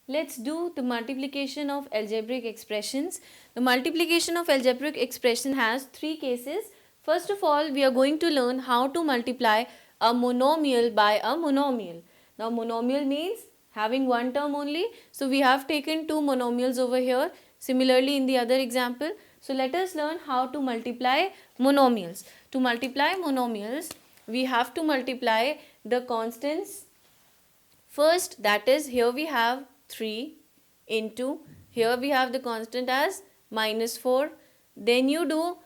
let's do the multiplication of algebraic expressions. The multiplication of algebraic expression has three cases. First of all, we are going to learn how to multiply a monomial by a monomial. Now, monomial means having one term only. So, we have taken two monomials over here. Similarly, in the other example. So, let us learn how to multiply monomials. To multiply monomials, we have to multiply the constants first, that is, here we have 3 into, here we have the constant as -4. Then you do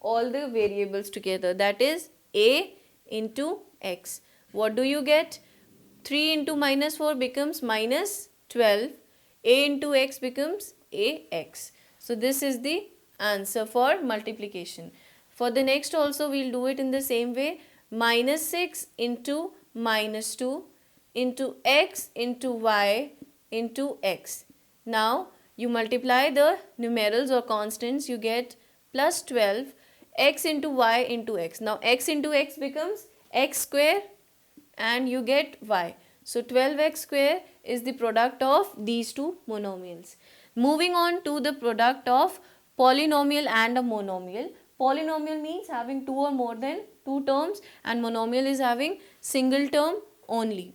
all the variables together, that is a into x. What do you get? 3 into -4 becomes -12. A into x becomes ax. So this is the answer for multiplication. For the next also we will do it in the same way. -6 into -2 into x into y into x. Now you multiply the numerals or constants, you get plus 12 x into y into x. Now x into x becomes x square and you get y. So 12x square is the product of these two monomials. Moving on to the product of polynomial and a monomial. Polynomial means having two or more than two terms and monomial is having single term only.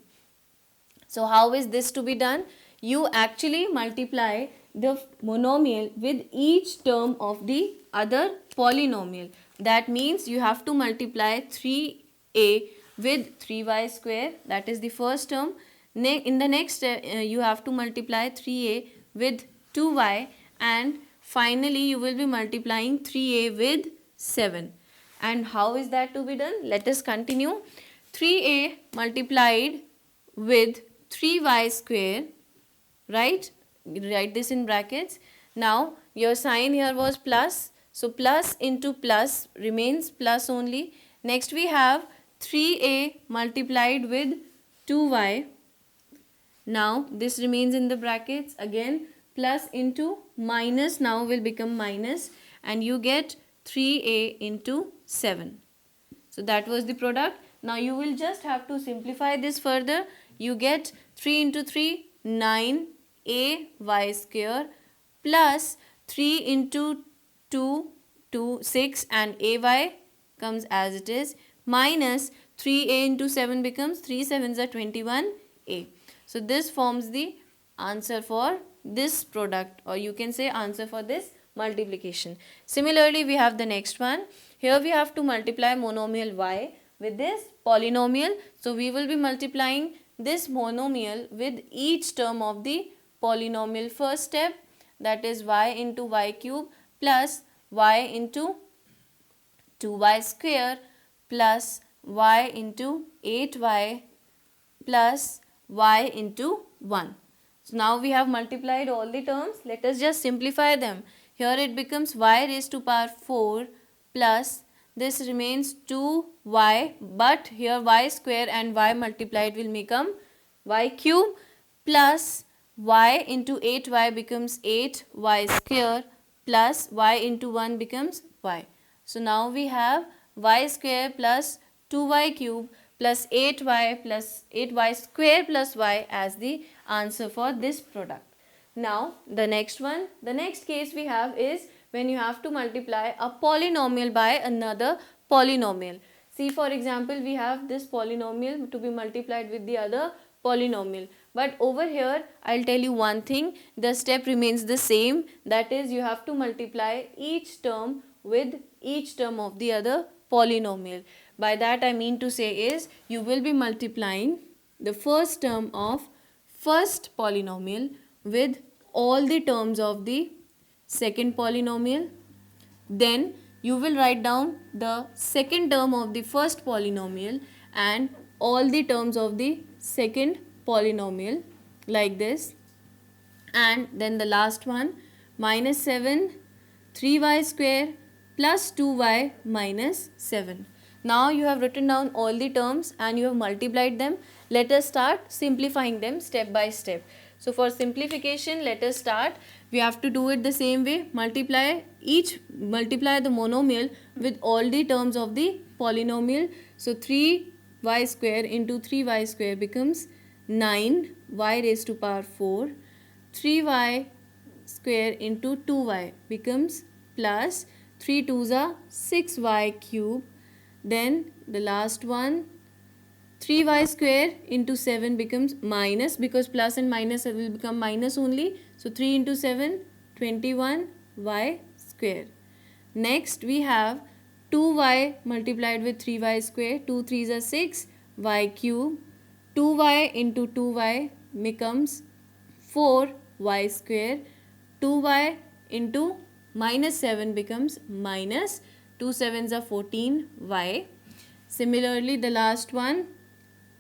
So how is this to be done? You actually multiply the monomial with each term of the other polynomial. That means you have to multiply 3a with 3y square, that is the first term. In the next you have to multiply 3a with 2y, and finally you will be multiplying 3a with 7. And how is that to be done? Let us continue. 3a multiplied with 3y square, right? Write this in brackets. Now your sign here was plus, so plus into plus remains plus only. Next we have 3a multiplied with 2y. Now this remains in the brackets. Again plus into minus now will become minus, and you get 3a into 7. So that was the product. Now you will just have to simplify this further. You get 3 into 3, 9 a y square plus 3 into 2, 6, and ay comes as it is, minus 3a into 7 becomes 3 sevens are 21a. So this forms the answer for this product, or you can say answer for this multiplication. Similarly, we have the next one. Here we have to multiply monomial y with this polynomial. So we will be multiplying this monomial with each term of the polynomial. First step, that is y into y cube plus y into 2y square plus y into 8y plus y into 1. So now we have multiplied all the terms. Let us just simplify them. Here it becomes y raised to power 4 plus this remains 2y, but here y square and y multiplied will become y cube plus y into 8y becomes 8y square plus y into 1 becomes y. So now we have y square plus 2y cube plus 8y plus 8y square plus y as the answer for this product. Now the next one, the next case we have is when you have to multiply a polynomial by another polynomial. See, for example, we have this polynomial to be multiplied with the other polynomial. But over here, I'll tell you one thing, the step remains the same. That is, you have to multiply each term with each term of the other polynomial. By that I mean to say is, you will be multiplying the first term of first polynomial with all the terms of the second polynomial. Then you will write down the second term of the first polynomial and all the terms of the second polynomial like this. And then the last one, -7 3y square plus 2y minus 7. Now you have written down all the terms and you have multiplied them. Let us start simplifying them step by step. So for simplification, let us start. We have to do it the same way. Multiply the monomial with all the terms of the polynomial. So 3y square into 3y square becomes 9y raised to power 4. 3y square into 2y becomes plus 3 2s are 6y cube. Then the last one, 3y square into 7 becomes minus, because plus and minus will become minus only. So 3 into 7, 21y square. Next we have 2y multiplied with 3y square. 2 3s are 6, y cube. 2y into 2y becomes 4y square. 2y into minus 7 becomes minus 2 sevens are 14y. Similarly, the last one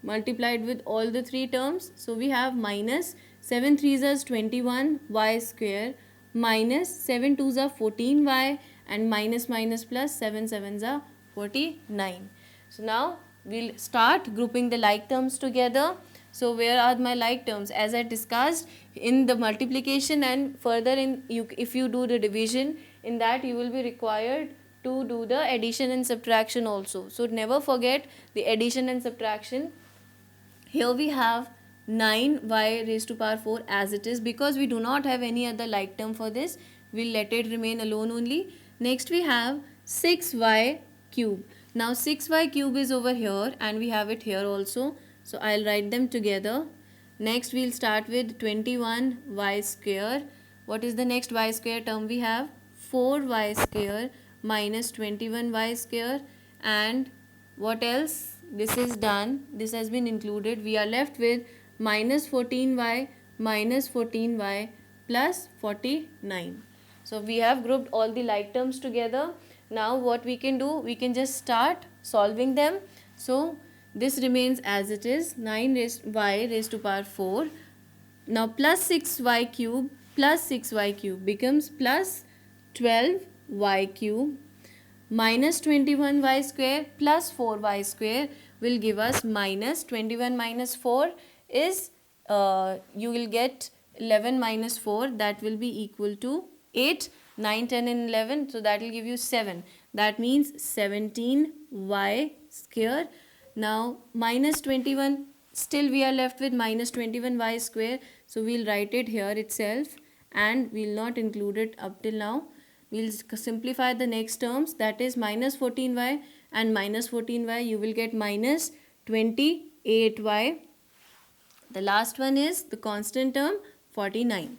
multiplied with all the three terms. So we have minus 7 3s are 21y square, minus 7 2s are 14y, and minus minus plus 7 sevens are 49. So now we'll start grouping the like terms together. So where are my like terms? As I discussed in the multiplication and further if you do the division, in that you will be required to do the addition and subtraction also. So never forget the addition and subtraction. Here we have 9y raised to power 4 as it is, because we do not have any other like term for this. We'll let it remain alone only. Next we have 6y cube. Now 6y cube is over here and we have it here also. So I'll write them together. Next we'll start with 21y square. What is the next y square term we have? 4y square minus 21y square, and what else? This is done. This has been included. We are left with minus 14y minus 14y plus 49. So we have grouped all the like terms together. Now what we can do? We can just start solving them. So this remains as it is, 9y raised to power 4. Now plus 6y cube plus 6y cube becomes plus 12y cube, minus 21y square plus 4y square will give us minus 21 minus 4 is you will get 11 minus 4, that will be equal to 8. 9 10 and 11, so that will give you 7. That means 17y square. Now minus 21, still we are left with minus 21y square, so we'll write it here itself and we'll not include it up till now. We'll simplify the next terms, that is minus 14y and minus 14y, you will get minus 28y. The last one is the constant term 49.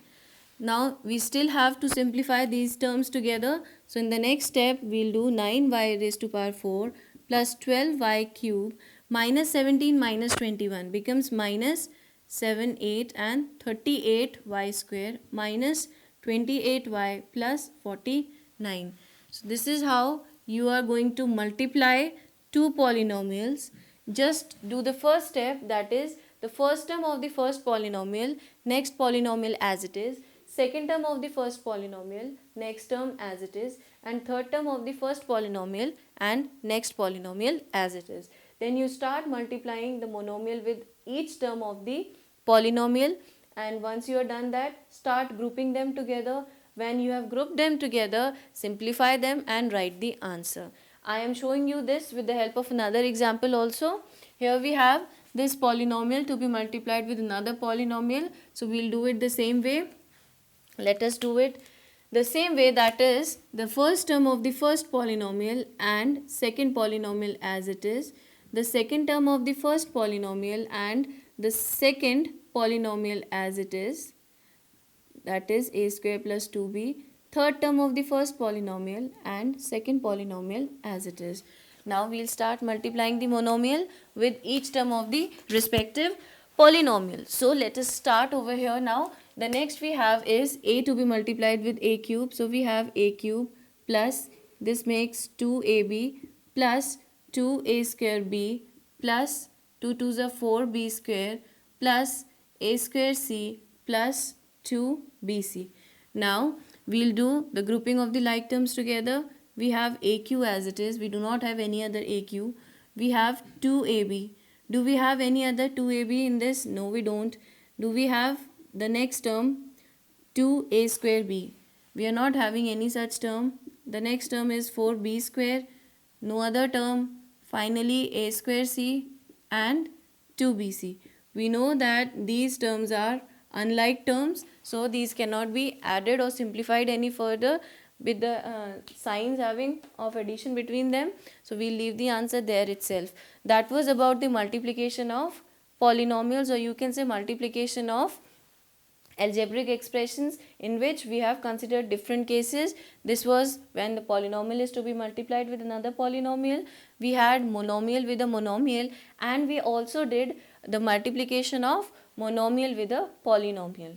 Now we still have to simplify these terms together. So in the next step we'll do 9y raised to power 4 plus 12y cube minus 17 minus 21 becomes minus 7 8 and 38y square minus 28y plus 49. So this is how you are going to multiply two polynomials. Just do the first step, that is the first term of the first polynomial, next polynomial as it is, second term of the first polynomial, next term as it is, and third term of the first polynomial and next polynomial as it is. Then you start multiplying the monomial with each term of the polynomial, and once you are done that, start grouping them together. When you have grouped them together, simplify them and write the answer. I am showing you this with the help of another example also. Here we have this polynomial to be multiplied with another polynomial. So we'll do it the same way. Let us do it the same way, that is the first term of the first polynomial and second polynomial as it is, the second term of the first polynomial and the second polynomial as it is, that is a square plus 2b, third term of the first polynomial and second polynomial as it is. Now we'll start multiplying the monomial with each term of the respective polynomial. So let us start over here now. The next we have is a to be multiplied with a cube. So we have a cube plus, this makes 2ab plus 2a square b plus 2 2s are 4b square plus a square c plus 2bc. Now we'll do the grouping of the like terms together. We have aq as it is. We do not have any other aq. We have 2ab. Do we have any other 2ab in this? No, we don't. Do we have the next term 2a square b? We are not having any such term. The next term is 4b square. No other term. Finally a square c and 2bc. We know that these terms are unlike terms, so these cannot be added or simplified any further with the signs having of addition between them. So we'll leave the answer there itself. That was about the multiplication of polynomials, or you can say multiplication of algebraic expressions, in which we have considered different cases. This was when the polynomial is to be multiplied with another polynomial. We had monomial with a monomial, and we also did the multiplication of monomial with a polynomial.